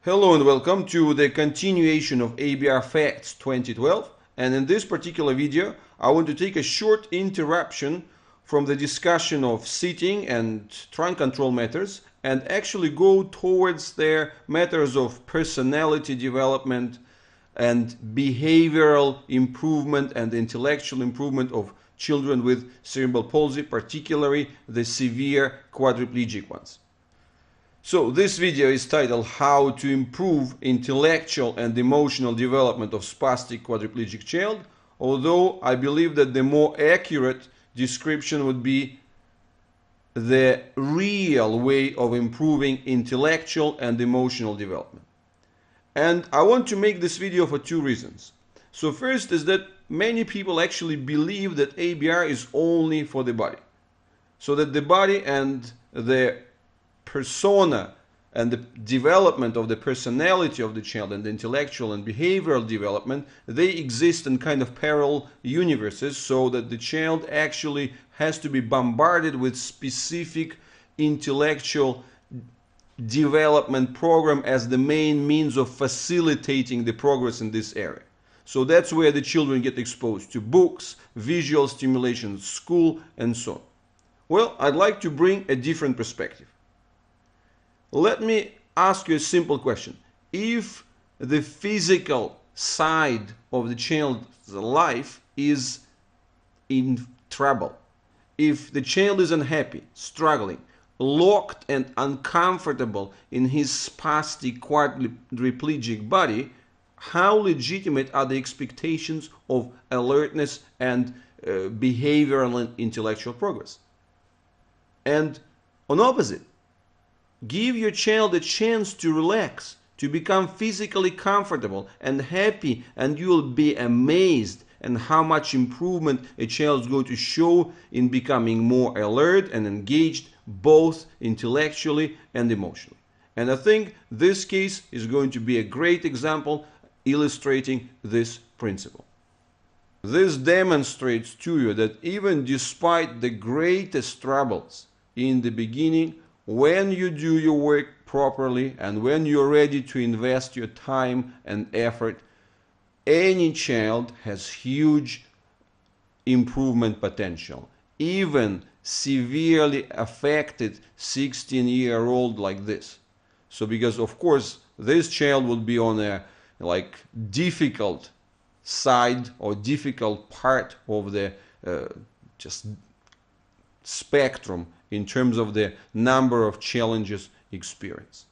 Hello and welcome to the continuation of ABR Facts 2012, and in this particular video I want to take a short interruption from the discussion of sitting and trunk control matters and actually go towards their matters of personality development and behavioral improvement and intellectual improvement of children with cerebral palsy, particularly the severe quadriplegic ones. So this video is titled How to Improve Intellectual and Emotional Development of Spastic Quadriplegic Child, although I believe that the more accurate description would be the real way of improving intellectual and emotional development. And I want to make this video for two reasons. So first is that many people actually believe that ABR is only for the body. So that the body and the persona and the development of the personality of the child and the intellectual and behavioral development, they exist in kind of parallel universes, so that the child actually has to be bombarded with specific intellectual development program as the main means of facilitating the progress in this area. So that's where the children get exposed to books, visual stimulation, school, and so on. Well, I'd like to bring a different perspective. Let me ask you a simple question. If the physical side of the child's life is in trouble, if the child is unhappy, struggling, locked and uncomfortable in his spastic quadriplegic body, how legitimate are the expectations of alertness and behavioral and intellectual progress? And on opposite, give your child a chance to relax, to become physically comfortable and happy, and you will be amazed at how much improvement a child is going to show in becoming more alert and engaged, both intellectually and emotionally. And I think this case is going to be a great example illustrating this principle. This demonstrates to you that even despite the greatest troubles in the beginning, when you do your work properly and when you're ready to invest your time and effort, any child has huge improvement potential. Even severely affected 16-year-old like this. So because of course this child would be on a difficult side or difficult part of the just spectrum in terms of the number of challenges experienced.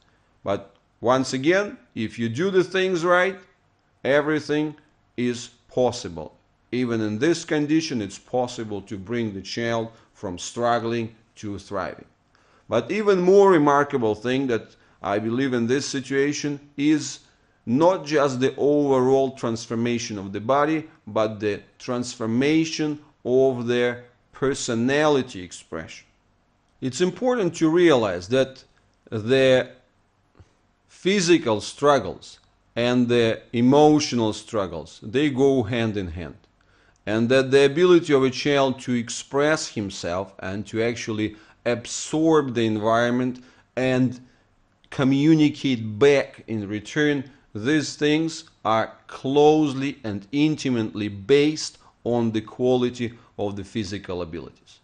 But once again, if you do the things right, everything is possible. Even in this condition, it's possible to bring the child from struggling to thriving. But even more remarkable thing that I believe in this situation is not just the overall transformation of the body, but the transformation of their personality expression. It's important to realize that the physical struggles and the emotional struggles, they go hand in hand. And that the ability of a child to express himself and to actually absorb the environment and communicate back in return, these things are closely and intimately based on the quality of the physical abilities.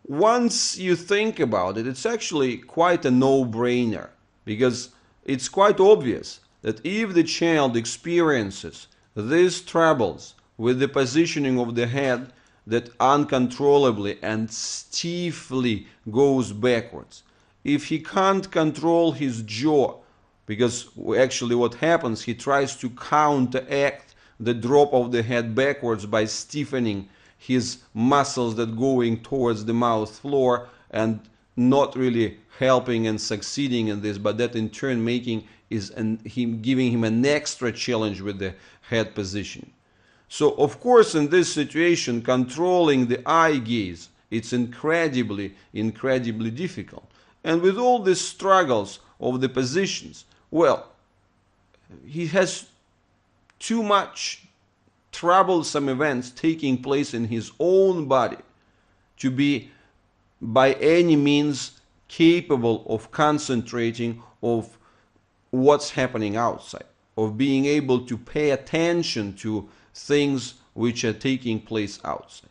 Once you think about it, it's actually quite a no-brainer, because it's quite obvious that if the child experiences these troubles with the positioning of the head that uncontrollably and stiffly goes backwards, if he can't control his jaw, because actually what happens, he tries to counteract the drop of the head backwards by stiffening his muscles that going towards the mouth floor and not really helping and succeeding in this, but that in turn giving him an extra challenge with the head position. So of course in this situation, controlling the eye gaze, it's incredibly difficult. And with all these struggles of the positions, well, he has too much troublesome events taking place in his own body to be by any means capable of concentrating, of what's happening outside, of being able to pay attention to things which are taking place outside.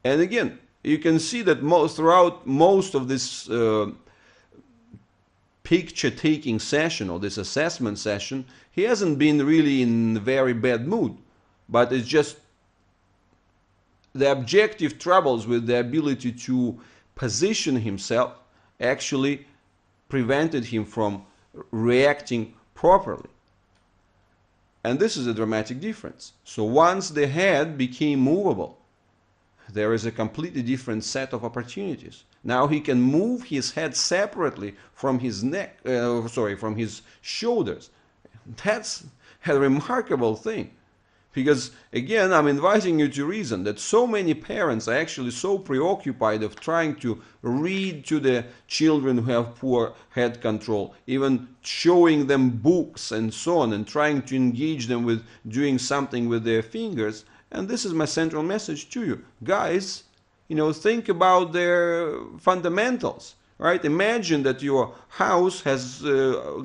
And again, you can see that throughout most of this picture taking session or this assessment session, he hasn't been really in a very bad mood, but it's just the objective troubles with the ability to position himself actually prevented him from reacting properly. And this is a dramatic difference. So once the head became movable, there is a completely different set of opportunities. Now he can move his head separately from his neck, from his shoulders. That's a remarkable thing. Because again, I'm inviting you to reason that so many parents are actually so preoccupied of trying to read to the children who have poor head control, even showing them books and so on, and trying to engage them with doing something with their fingers. And this is my central message to you. Guys, think about their fundamentals, right? Imagine that your house has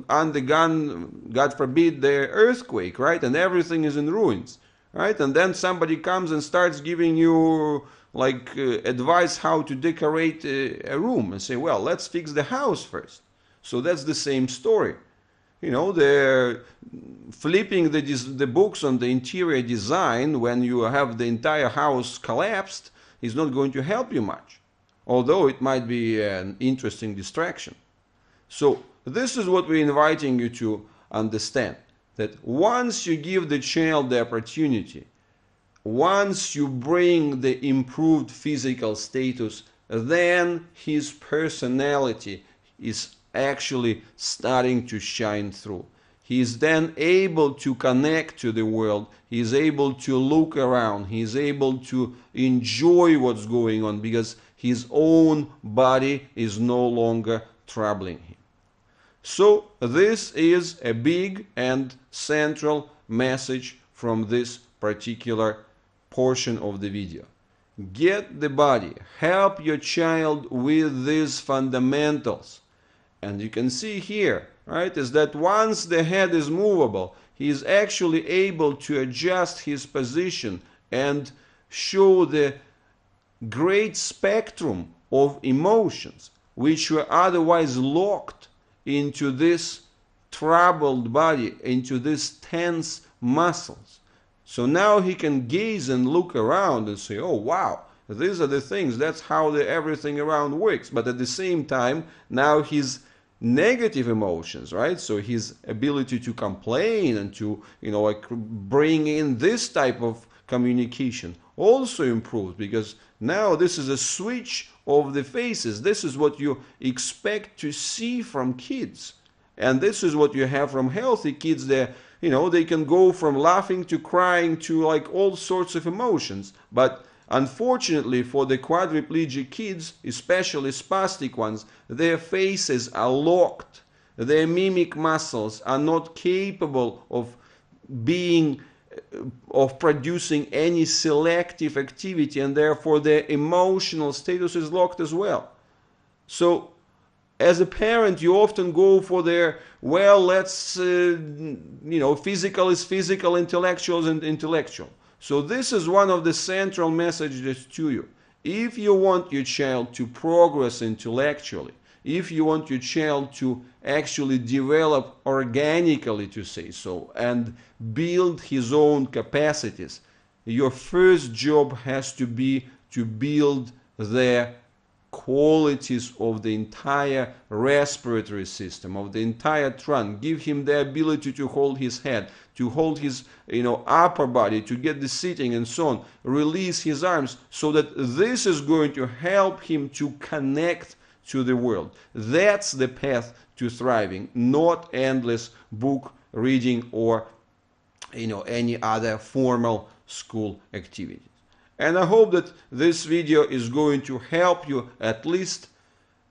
undergone, God forbid, the earthquake, right? And everything is in ruins, right? And then somebody comes and starts giving you advice how to decorate a room and say, well, let's fix the house first. So that's the same story. They're flipping the books on the interior design when you have the entire house collapsed is not going to help you much, although it might be an interesting distraction. So this is what we're inviting you to understand, that once you give the child the opportunity, once you bring the improved physical status, then his personality is actually starting to shine through. He is then able to connect to the world. He is able to look around. He is able to enjoy what's going on because his own body is no longer troubling him. So this is a big and central message from this particular portion of the video. Get the body. Help your child with these fundamentals. And you can see here, right, is that once the head is movable, he is actually able to adjust his position and show the great spectrum of emotions which were otherwise locked into this troubled body, into these tense muscles. So now he can gaze and look around and say, oh wow, these are the things, that's how everything around works. But at the same time, now his negative emotions, right? So his ability to complain and to, bring in this type of communication also improves, because now this is a switch of the faces. This is what you expect to see from kids. And this is what you have from healthy kids. They can go from laughing to crying to all sorts of emotions. But unfortunately for the quadriplegic kids, especially spastic ones, their faces are locked. Their mimic muscles are not capable of producing any selective activity, and therefore their emotional status is locked as well. So as a parent, you often go for physical is physical, intellectual is intellectual. So this is one of the central messages to you. If you want your child to progress intellectually, if you want your child to actually develop organically, to say so, and build his own capacities, your first job has to be to build the qualities of the entire respiratory system, of the entire trunk. Give him the ability to hold his head, to hold his upper body, to get the sitting and so on. Release his arms, so that this is going to help him to connect to the world. That's the path to thriving, not endless book reading or any other formal school activities. And I hope that this video is going to help you at least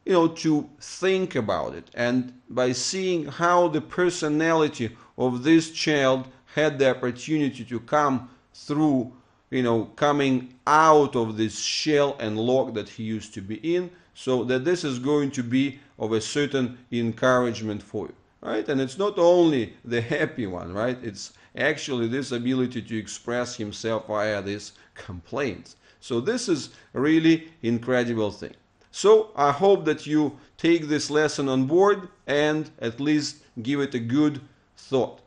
to think about it, and by seeing how the personality of this child had the opportunity to come through, coming out of this shell and lock that he used to be in, so that this is going to be of a certain encouragement for you. right? And it's not only the happy one, right? It's actually this ability to express himself via these complaints. So this is really incredible thing. So I hope that you take this lesson on board and at least give it a good thought.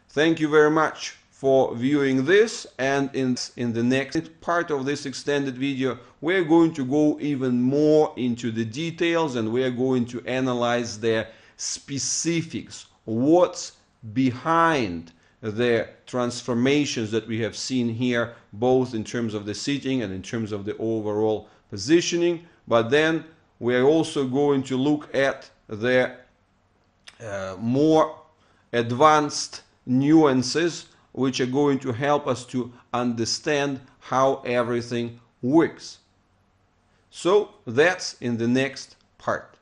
Thank you very much for viewing this, and in the next part of this extended video we're going to go even more into the details, and we're going to analyze the specifics, what's behind the transformations that we have seen here, both in terms of the seating and in terms of the overall positioning. But then we are also going to look at the more advanced nuances which are going to help us to understand how everything works. So that's in the next part.